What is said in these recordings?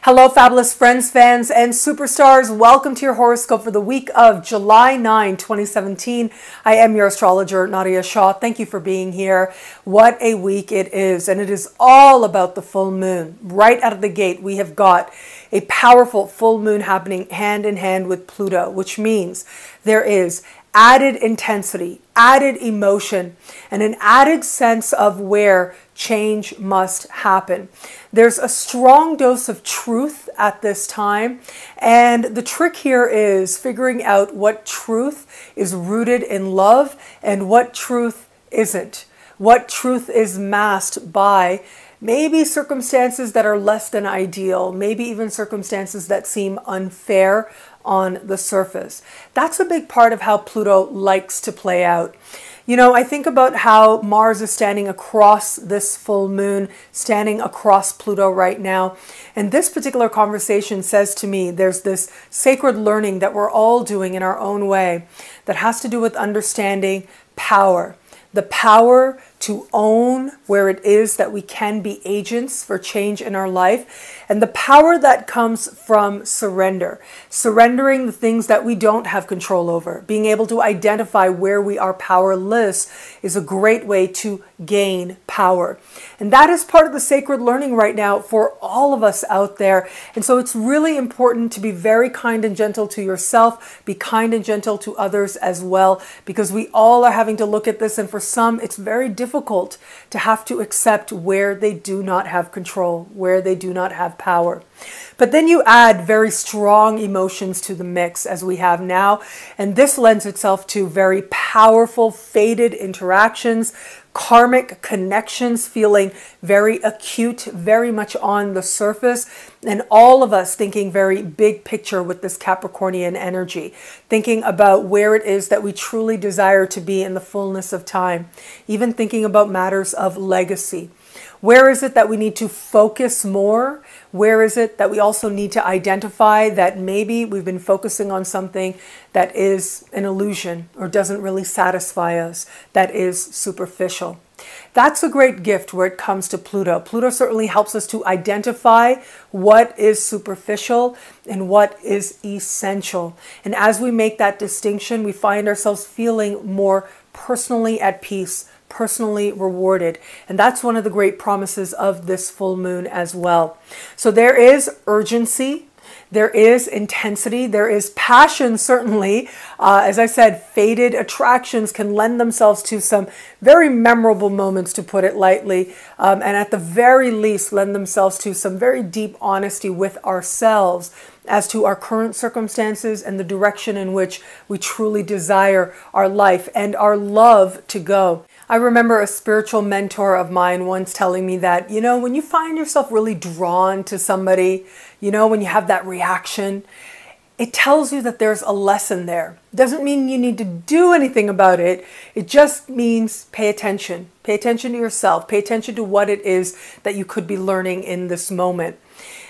Hello, fabulous friends, fans, and superstars. Welcome to your horoscope for the week of July 9, 2017. I am your astrologer, Nadiya Shah. Thank you for being here. What a week it is, and it is all about the full moon. Right out of the gate, we have got a powerful full moon happening hand in hand with Pluto, which means there is added intensity, added emotion, and an added sense of where change must happen. There's a strong dose of truth at this time, and the trick here is figuring out what truth is rooted in love and what truth isn't. What truth is masked by maybe circumstances that are less than ideal, maybe even circumstances that seem unfair on the surface. That's a big part of how Pluto likes to play out. You know, I think about how Mars is standing across this full moon, standing across Pluto right now. And this particular conversation says to me, there's this sacred learning that we're all doing in our own way that has to do with understanding power. The power to own where it is that we can be agents for change in our life, and the power that comes from surrender. Surrendering the things that we don't have control over. Being able to identify where we are powerless is a great way to gain power. And that is part of the sacred learning right now for all of us out there. And so it's really important to be very kind and gentle to yourself, be kind and gentle to others as well, because we all are having to look at this, and for some it's very difficult to have to accept where they do not have control, where they do not have power. But then you add very strong emotions to the mix as we have now, and this lends itself to very powerful fated interactions, karmic connections feeling very acute, very much on the surface, and all of us thinking very big picture with this Capricornian energy, thinking about where it is that we truly desire to be in the fullness of time, even thinking about matters of legacy. Where is it that we need to focus more? Where is it that we also need to identify that maybe we've been focusing on something that is an illusion or doesn't really satisfy us, that is superficial? That's a great gift where it comes to Pluto. Pluto certainly helps us to identify what is superficial and what is essential. And as we make that distinction, we find ourselves feeling more personally at peace, personally rewarded. And that's one of the great promises of this full moon as well. So there is urgency, there is intensity, there is passion, certainly. As I said, fated attractions can lend themselves to some very memorable moments, to put it lightly, and at the very least lend themselves to some very deep honesty with ourselves as to our current circumstances and the direction in which we truly desire our life and our love to go. I remember a spiritual mentor of mine once telling me that, you know, when you find yourself really drawn to somebody, you know, when you have that reaction, it tells you that there's a lesson there. It doesn't mean you need to do anything about it. It just means pay attention. Pay attention to yourself. Pay attention to what it is that you could be learning in this moment.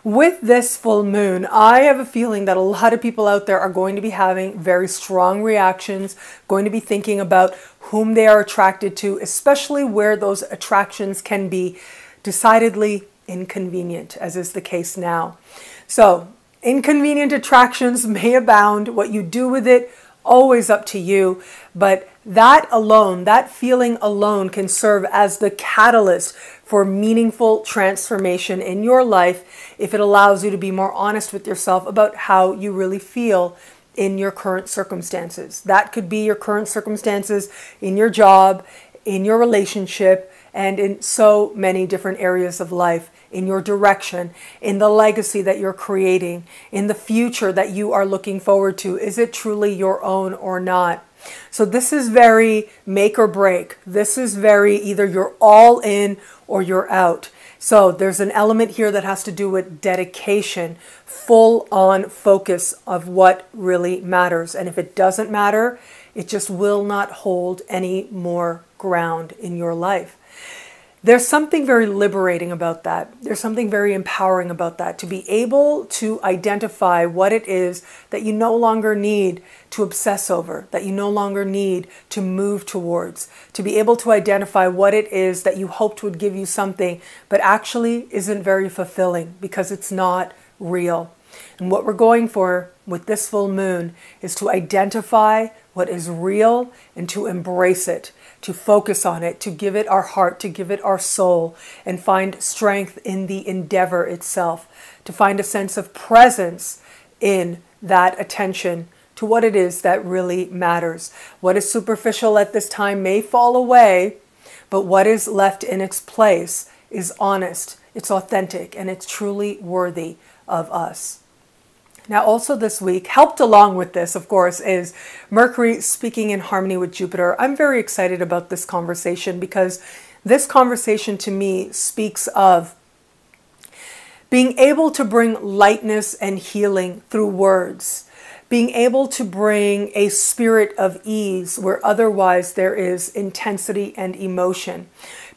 With this full moon, I have a feeling that a lot of people out there are going to be having very strong reactions, going to be thinking about whom they are attracted to, especially where those attractions can be decidedly inconvenient, as is the case now. So, inconvenient attractions may abound. What you do with it, always up to you. But that alone, that feeling alone, can serve as the catalyst for meaningful transformation in your life if it allows you to be more honest with yourself about how you really feel in your current circumstances. That could be your current circumstances in your job, in your relationship, and in so many different areas of life, in your direction, in the legacy that you're creating, in the future that you are looking forward to. Is it truly your own or not? So this is very make or break. This is very either you're all in or you're out. So there's an element here that has to do with dedication, full on focus of what really matters. And if it doesn't matter, it just will not hold any more ground in your life. There's something very liberating about that. There's something very empowering about that, to be able to identify what it is that you no longer need to obsess over, that you no longer need to move towards, to be able to identify what it is that you hoped would give you something, but actually isn't very fulfilling because it's not real. And what we're going for with this full moon is to identify what is real and to embrace it, to focus on it, to give it our heart, to give it our soul, and find strength in the endeavor itself, to find a sense of presence in that attention to what it is that really matters. What is superficial at this time may fall away, but what is left in its place is honest, it's authentic, and it's truly worthy of us. Now, also this week, helped along with this, of course, is Mercury speaking in harmony with Jupiter. I'm very excited about this conversation because this conversation to me speaks of being able to bring lightness and healing through words, being able to bring a spirit of ease where otherwise there is intensity and emotion,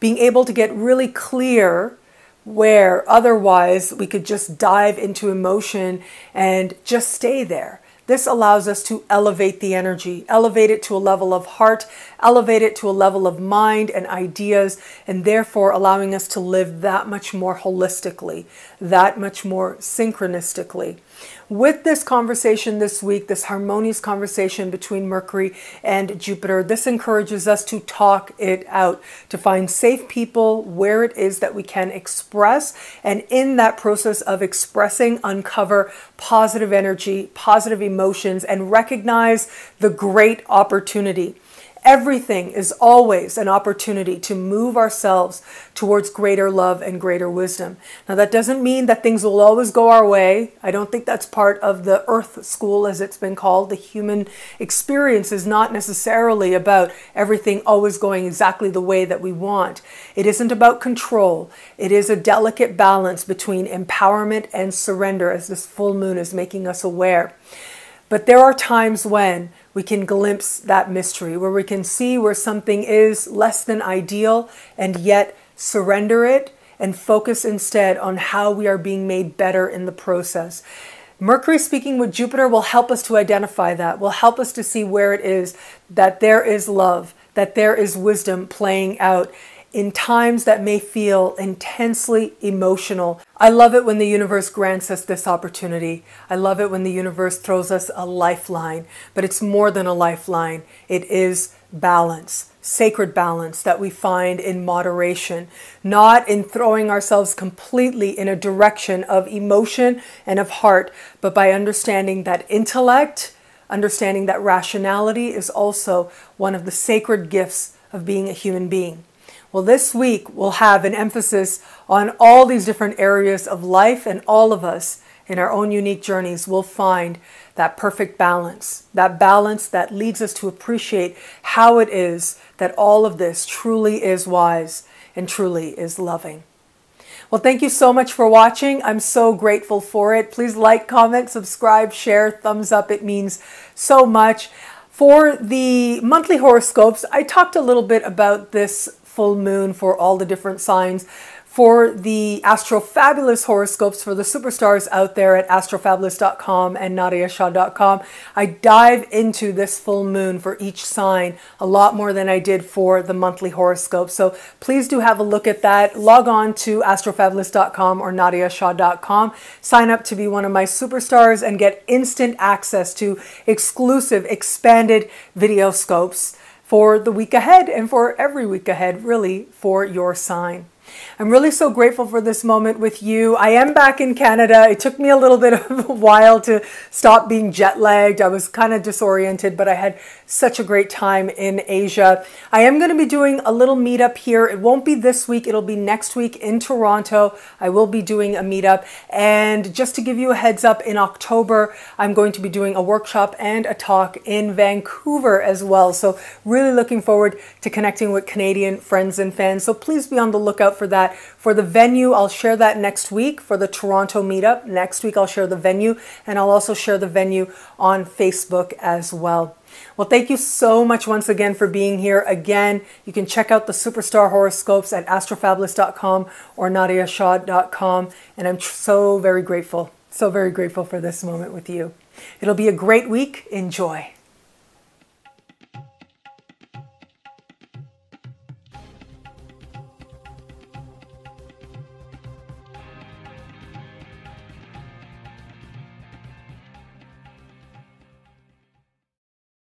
being able to get really clear where otherwise we could just dive into emotion and just stay there. This allows us to elevate the energy, elevate it to a level of heart, elevate it to a level of mind and ideas, and therefore allowing us to live that much more holistically, that much more synchronistically. With this conversation this week, this harmonious conversation between Mercury and Jupiter, this encourages us to talk it out, to find safe people where it is that we can express, and in that process of expressing, uncover positive energy, positive emotions, and recognize the great opportunity. Everything is always an opportunity to move ourselves towards greater love and greater wisdom. Now, that doesn't mean that things will always go our way. I don't think that's part of the Earth School, as it's been called. The human experience is not necessarily about everything always going exactly the way that we want. It isn't about control. It is a delicate balance between empowerment and surrender, as this full moon is making us aware. But there are times when we can glimpse that mystery, where we can see where something is less than ideal and yet surrender it and focus instead on how we are being made better in the process. Mercury speaking with Jupiter will help us to identify that, will help us to see where it is that there is love, that there is wisdom playing out in times that may feel intensely emotional. I love it when the universe grants us this opportunity. I love it when the universe throws us a lifeline, but it's more than a lifeline. It is balance, sacred balance that we find in moderation, not in throwing ourselves completely in a direction of emotion and of heart, but by understanding that intellect, understanding that rationality is also one of the sacred gifts of being a human being. Well, this week we'll have an emphasis on all these different areas of life, and all of us in our own unique journeys will find that perfect balance that leads us to appreciate how it is that all of this truly is wise and truly is loving. Well, thank you so much for watching. I'm so grateful for it. Please like, comment, subscribe, share, thumbs up. It means so much. For the monthly horoscopes, I talked a little bit about this full moon for all the different signs. For the Fabulous horoscopes for the superstars out there at astrofabulous.com and nadiyashah.com, I dive into this full moon for each sign a lot more than I did for the monthly horoscope. So please do have a look at that. Log on to astrofabulous.com or nadiyashah.com. Sign up to be one of my superstars and get instant access to exclusive expanded video scopes for the week ahead and for every week ahead, really, for your sign. I'm really so grateful for this moment with you. I am back in Canada. It took me a little bit of a while to stop being jet lagged. I was kind of disoriented, but I had such a great time in Asia. I am going to be doing a little meetup here. It won't be this week. It'll be next week in Toronto. I will be doing a meetup. And just to give you a heads up, in October, I'm going to be doing a workshop and a talk in Vancouver as well. So really looking forward to connecting with Canadian friends and fans. So please be on the lookout for that. For the venue, I'll share that next week. For the Toronto meetup, next week I'll share the venue, and I'll also share the venue on Facebook as well. Well, thank you so much once again for being here. Again, you can check out the Superstar horoscopes at astrofabulous.com or nadiyashah.com, and I'm so very grateful for this moment with you. It'll be a great week. Enjoy.